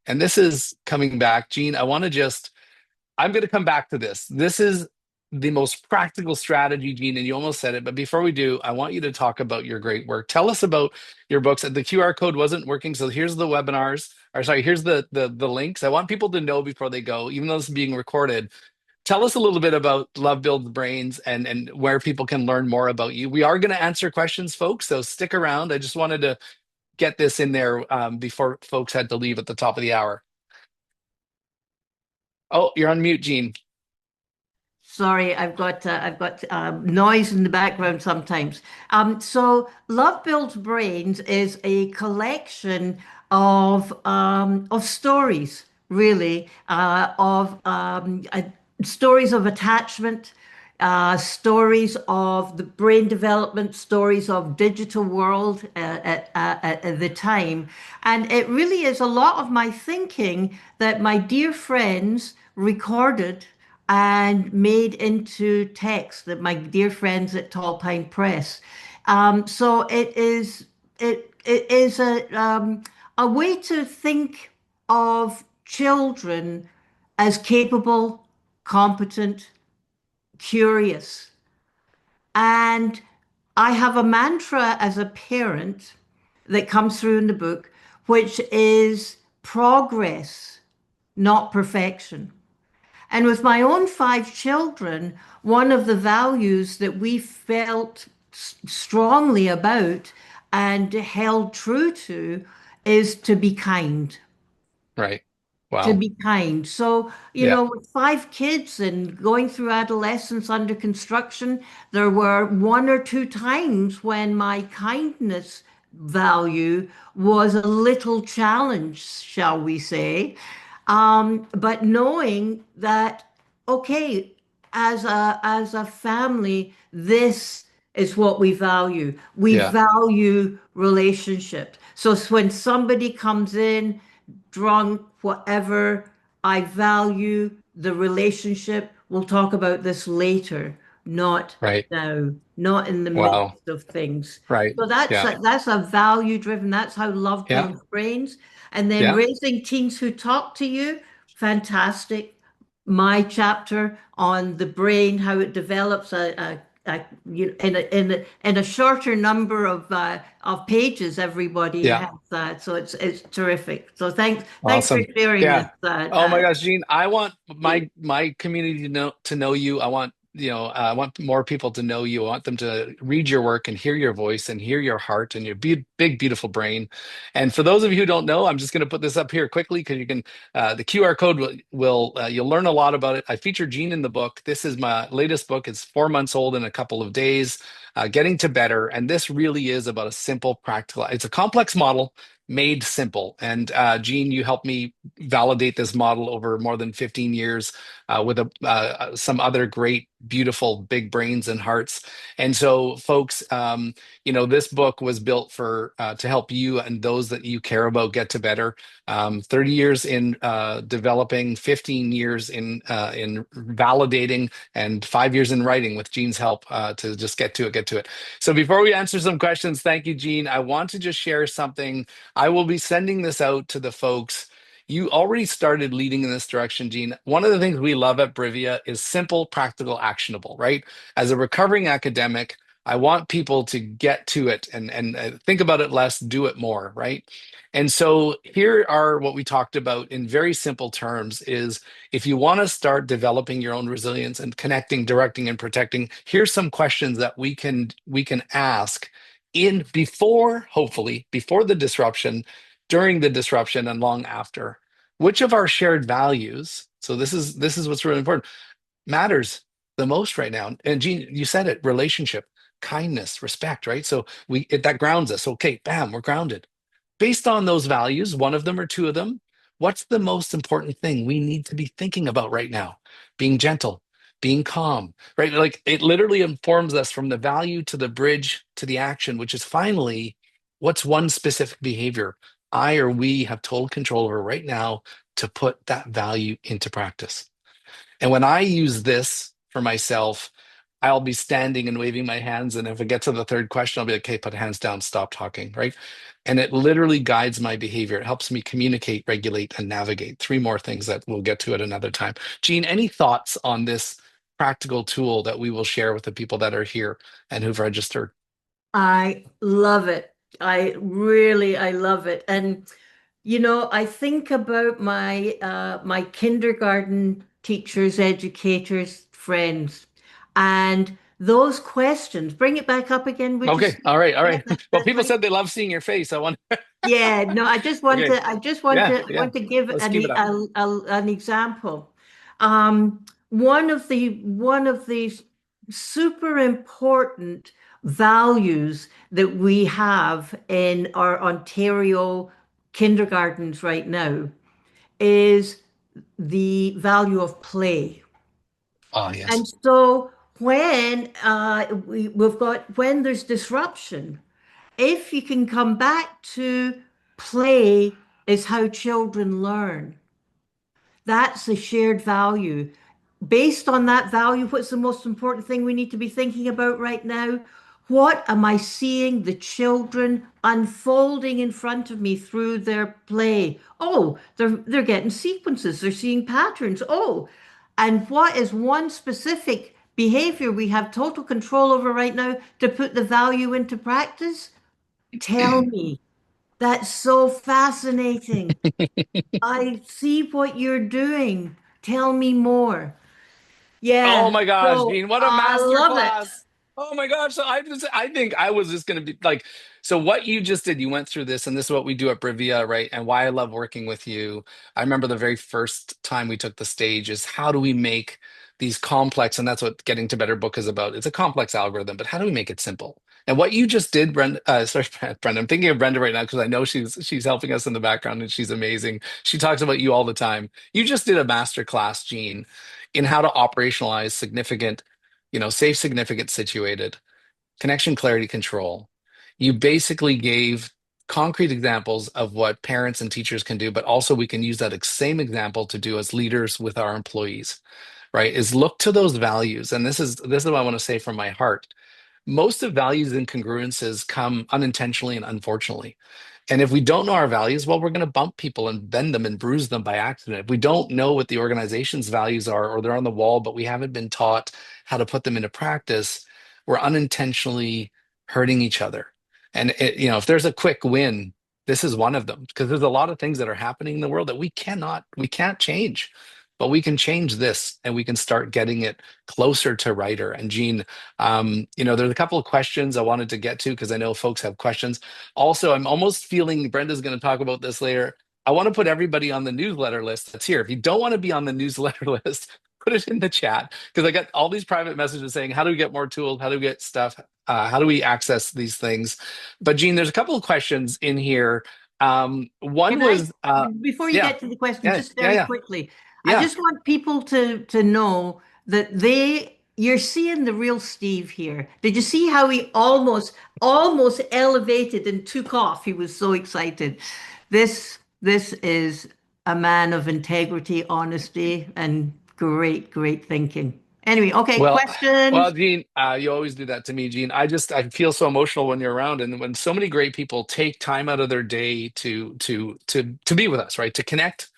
and this is coming back. Gene, I'm going to come back to this. This is the most practical strategy, Gene, and you almost said it. But before we do, I want you to talk about your great work. Tell us about your books. The QR code wasn't working. So here's the webinars, or sorry, here's the links. I want people to know before they go, even though this is being recorded. Tell us a little bit about Love Builds Brains and where people can learn more about you. We are going to answer questions, folks. So stick around. I just wanted to get this in there before folks had to leave at the top of the hour. Oh, you're on mute, Gene. Sorry, I've got noise in the background sometimes. So Love Builds Brains is a collection of stories, really, stories of attachment, stories of the brain development, stories of digital world at the time. And it really is a lot of my thinking that my dear friends recorded and made into text that my dear friends at Tall Pine Press. So it is a way to think of children as capable, competent, curious. And I have a mantra as a parent that comes through in the book, which is progress, not perfection. And with my own five children, one of the values that we felt strongly about and held true to is to be kind. Right. To Wow. be kind. So, Yeah. with five kids and going through adolescence under construction, there were one or two times when my kindness value was a little challenged, shall we say. But knowing that, okay, as a family, this is what we value. We Yeah. value relationship. So when somebody comes in drunk, whatever. I value the relationship. We'll talk about this later, not Right. now, not in the Wow. midst of things. Right. So that's Yeah. that's a value driven. That's how love Yeah. builds brains. And then Yeah. raising teens who talk to you, fantastic. My chapter on the brain, how it develops in a shorter number of pages. Everybody Yeah. has that, so it's terrific. So thanks for Awesome. sharing Yeah. this. Oh my gosh, Gene, I want my community to know you. I want, I want more people to know you. I want them to read your work and hear your voice and hear your heart and your big, beautiful brain. And for those of you who don't know, I'm just going to put this up here quickly because you can, the QR code will you'll learn a lot about it. I feature Gene in the book. This is my latest book. It's 4 months old in a couple of days, Getting to Better. And this really is about a simple, practical, it's a complex model made simple. And Gene, you helped me validate this model over more than 15 years with some other great, beautiful big brains and hearts. And so, folks, this book was built for to help you and those that you care about get to better. 30 years in developing, 15 years in validating, and 5 years in writing with Gene's help to just get to it. So before we answer some questions, thank you, Gene. I want to just share something. I will be sending this out to the folks. You already started leading in this direction, Gene. One of the things we love at Brivia is simple, practical, actionable, right? As a recovering academic, I want people to get to it and think about it less, do it more, right? And so here are what we talked about in very simple terms is if you want to start developing your own resilience and connecting, directing, and protecting, here's some questions that we can ask in before, hopefully, before the disruption, during the disruption, and long after. Which of our shared values, so this is what's really important, matters the most right now? And Gene, you said it, relationship, kindness, respect, right? So that grounds us. Okay, bam, we're grounded. Based on those values, one of them or two of them, what's the most important thing we need to be thinking about right now? Being gentle, being calm, right? Like it literally informs us from the value to the bridge to the action, which is finally what's one specific behavior I or we have total control over right now to put that value into practice. And when I use this for myself, I'll be standing and waving my hands. And if I get to the third question, I'll be like, okay, put hands down, stop talking, right? And it literally guides my behavior. It helps me communicate, regulate, and navigate. Three more things that we'll get to at another time. Gene, any thoughts on this practical tool that we will share with the people that are here and who've registered? I love it. I love it. And I think about my kindergarten teachers, educators, friends, and those questions. Bring it back up again, would you? Okay, all right, all Yeah, right. Well, that's people right. said they love seeing your face. I want, Yeah, no, okay, I just want yeah, to yeah. give Let's keep it up. an example. Um, one of the super important values that we have in our Ontario kindergartens right now is the value of play. Oh, And yes. so when there's disruption, if you can come back to play is how children learn. That's a shared value. Based on that value, what's the most important thing we need to be thinking about right now? What am I seeing the children unfolding in front of me through their play? Oh, they're getting sequences, they're seeing patterns. Oh, and what is one specific behavior we have total control over right now to put the value into practice? Tell me. That's so fascinating. I see what you're doing. Tell me more. Oh Yeah, my gosh, so Gene, what a I master love it. class. Oh my gosh. I think I was just going to be like, so what you just did, you went through this, and this is what we do at Brivia, right? And why I love working with you. I remember the very first time we took the stage is how do we make these complex, and that's what Getting to Better book is about. It's a complex algorithm, but how do we make it simple? And what you just did, Brenda, sorry, Brenda, I'm thinking of Brenda right now because I know she's helping us in the background and she's amazing. She talks about you all the time. You just did a master class, Gene, in how to operationalize significant, safe, significant, situated connection, clarity, control. You basically gave concrete examples of what parents and teachers can do, but also we can use that same example to do as leaders with our employees, right? Is look to those values. And this is what I want to say from my heart. Most of values incongruences come unintentionally and unfortunately. And if we don't know our values, well, we're going to bump people and bend them and bruise them by accident. If we don't know what the organization's values are, or they're on the wall, but we haven't been taught how to put them into practice, we're unintentionally hurting each other. And if there's a quick win, this is one of them because there's a lot of things that are happening in the world that we can't change, but we can change this and we can start getting it closer to righter. And Gene, there's a couple of questions I wanted to get to because I know folks have questions. Also, I'm almost feeling Brenda's going to talk about this later. I want to put everybody on the newsletter list that's here. If you don't want to be on the newsletter list, put it in the chat because I got all these private messages saying, how do we get more tools? How do we get stuff? How do we access these things? But Gene, there's a couple of questions in here. One Can I, was, before you yeah, get to the question, yeah, just yeah, very yeah, quickly, I yeah. just want people to know that you're seeing the real Steve here. Did you see how he almost elevated and took off? He was so excited. This is a man of integrity, honesty, and great thinking. Anyway, okay, Well, well, questions. Gene, you always do that to me, Gene. I feel so emotional when you're around, and when so many great people take time out of their day to be with us, right? To connect,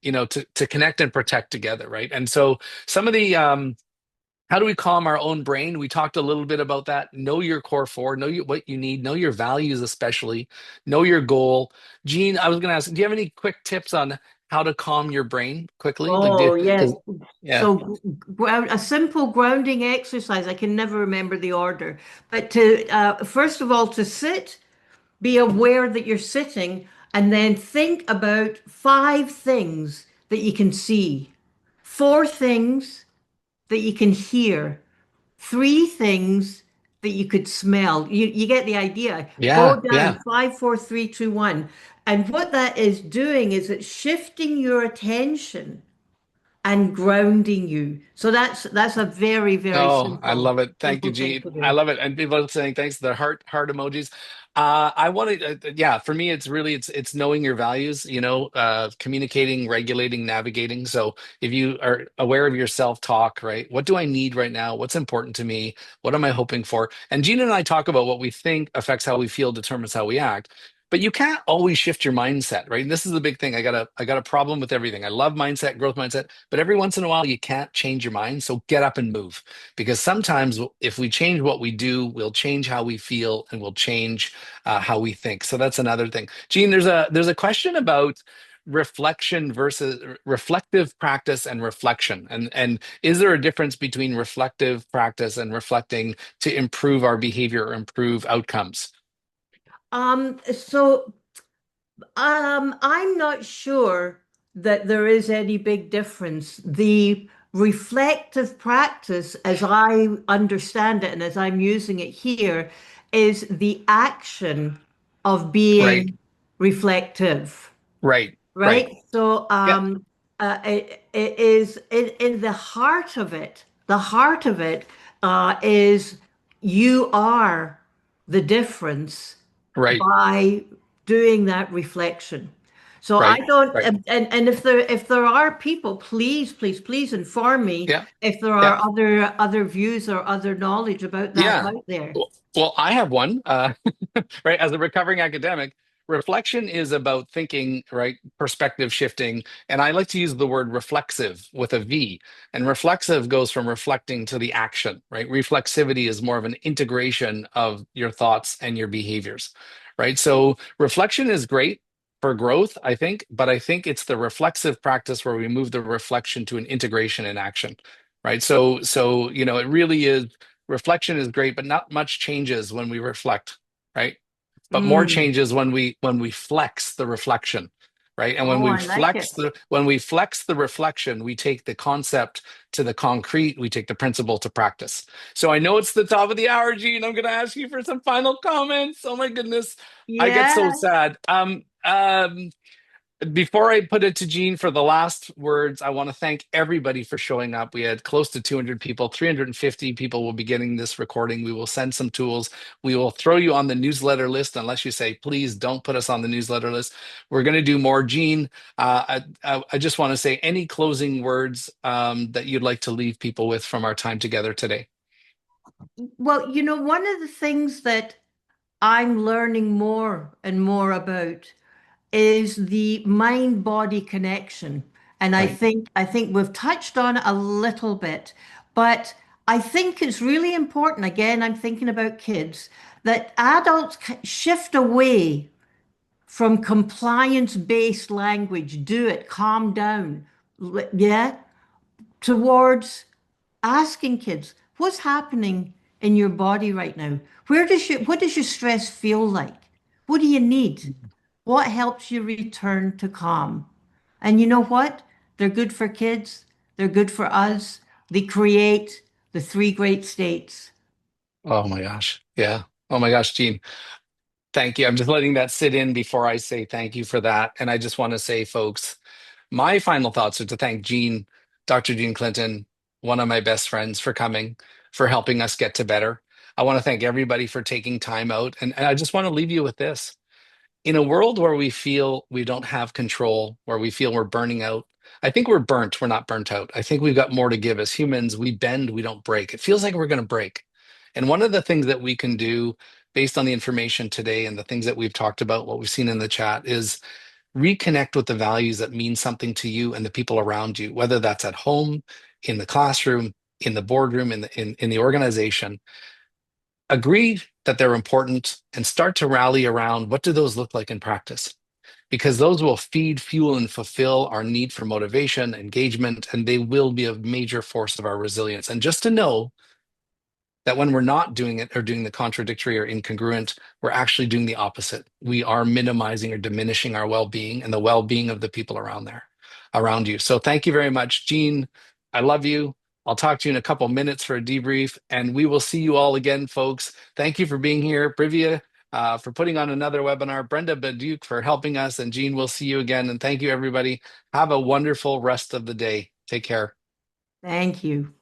to connect and protect together, right? And so some of the how do we calm our own brain? We talked a little bit about that. Know your core four, what you need, know your values, especially, know your goal. Gene, I was going to ask, do you have any quick tips on how to calm your brain quickly? Like, Oh, yes. because, yeah, So, a simple grounding exercise, I can never remember the order, but first of all, to sit, be aware that you're sitting, and then think about five things that you can see, four things that you can hear, three things that you could smell. You get the idea. Go yeah, down yeah. five, four, three, two, one. And what that is doing is it's shifting your attention and grounding you. So that's a very Oh, I love it. Thank you, simple thing Gene. to I do. love it. And people are saying thanks to the heart emojis. I wanted, yeah, for me, it's knowing your values, communicating, regulating, navigating. So if you are aware of your self-talk, right? What do I need right now? What's important to me? What am I hoping for? And Gene and I talk about what we think affects how we feel, determines how we act. But you can't always shift your mindset, right? And this is the big thing. I got a problem with everything. I love mindset, growth mindset, but every once in a while you can't change your mind. So get up and move because sometimes if we change what we do, we'll change how we feel and we'll change how we think. So that's another thing. Gene, there's a question about reflection versus reflective practice and reflection, and is there a difference between reflective practice and reflecting to improve our behavior or improve outcomes? I'm not sure that there is any big difference. The reflective practice, as I understand it and as I'm using it here, is the action of Right. being reflective. Right. Right. Right? So Yeah. it is in the heart of it. The heart of it is you are the difference Right. by doing that reflection. So I Right. don't, Right. and if there are people, please inform me Yeah. if there Yeah. are other views or other knowledge about that Yeah. out there. Well, I have one. Right? As a recovering academic, reflection is about thinking, right? Perspective shifting. And I like to use the word reflexive with a V. And reflexive goes from reflecting to the action, right? Reflexivity is more of an integration of your thoughts and your behaviors, right? So reflection is great for growth, I think, but I think it's the reflexive practice where we move the reflection to an integration in action, right? So, it really is reflection is great, but not much changes when we reflect, right? But more Mm. changes when we flex the reflection, right? And when Oh, we I like flex it. the reflection, we take the concept to the concrete, we take the principle to practice. So I know it's the top of the hour, Gene. I'm going to ask you for some final comments. Oh my goodness, I get so Yeah. sad. Before I put it to Gene for the last words, I want to thank everybody for showing up. We had close to 200 people, 350 people will be getting this recording. We will send some tools. We will throw you on the newsletter list unless you say, please don't put us on the newsletter list. We're going to do more. Gene, I just want to say any closing words that you'd like to leave people with from our time together today. Well, one of the things that I'm learning more and more about is the mind-body connection. And I Right. think I think we've touched on it a little bit, but I think it's really important, again, I'm thinking about kids, that adults shift away from compliance-based language, do it, calm down, yeah, towards asking kids, what's happening in your body right now? What does your stress feel like? What do you need? What helps you return to calm? And you know what? They're good for kids. They're good for us. They create the three great states. Oh my gosh. Yeah. Oh my gosh, Gene. Thank you. I'm just letting that sit in before I say thank you for that. And I just want to say, folks, my final thoughts are to thank Gene, Dr. Gene Clinton, one of my best friends, for coming, for helping us get to better. I want to thank everybody for taking time out. And I just want to leave you with this. In a world where we feel we don't have control, where we feel we're burning out, I think we're burnt. We're not burnt out. I think we've got more to give. As humans, we bend, we don't break. It feels like we're going to break. And one of the things that we can do based on the information today and the things that we've talked about, what we've seen in the chat, is reconnect with the values that mean something to you and the people around you, whether that's at home, in the classroom, in the boardroom, in the organization. Agree that they're important and start to rally around what do those look like in practice, because those will feed, fuel, and fulfill our need for motivation, engagement, and they will be a major force of our resilience. And just to know that when we're not doing it or doing the contradictory or incongruent, we're actually doing the opposite. We are minimizing or diminishing our well-being and the well-being of the people around you. So thank you very much, Gene. I love you. I'll talk to you in a couple minutes for a debrief, and we will see you all again, folks. Thank you for being here. Brivia, for putting on another webinar. Brenda Baduke for helping us, and Gene, we'll see you again. And thank you, everybody. Have a wonderful rest of the day. Take care. Thank you.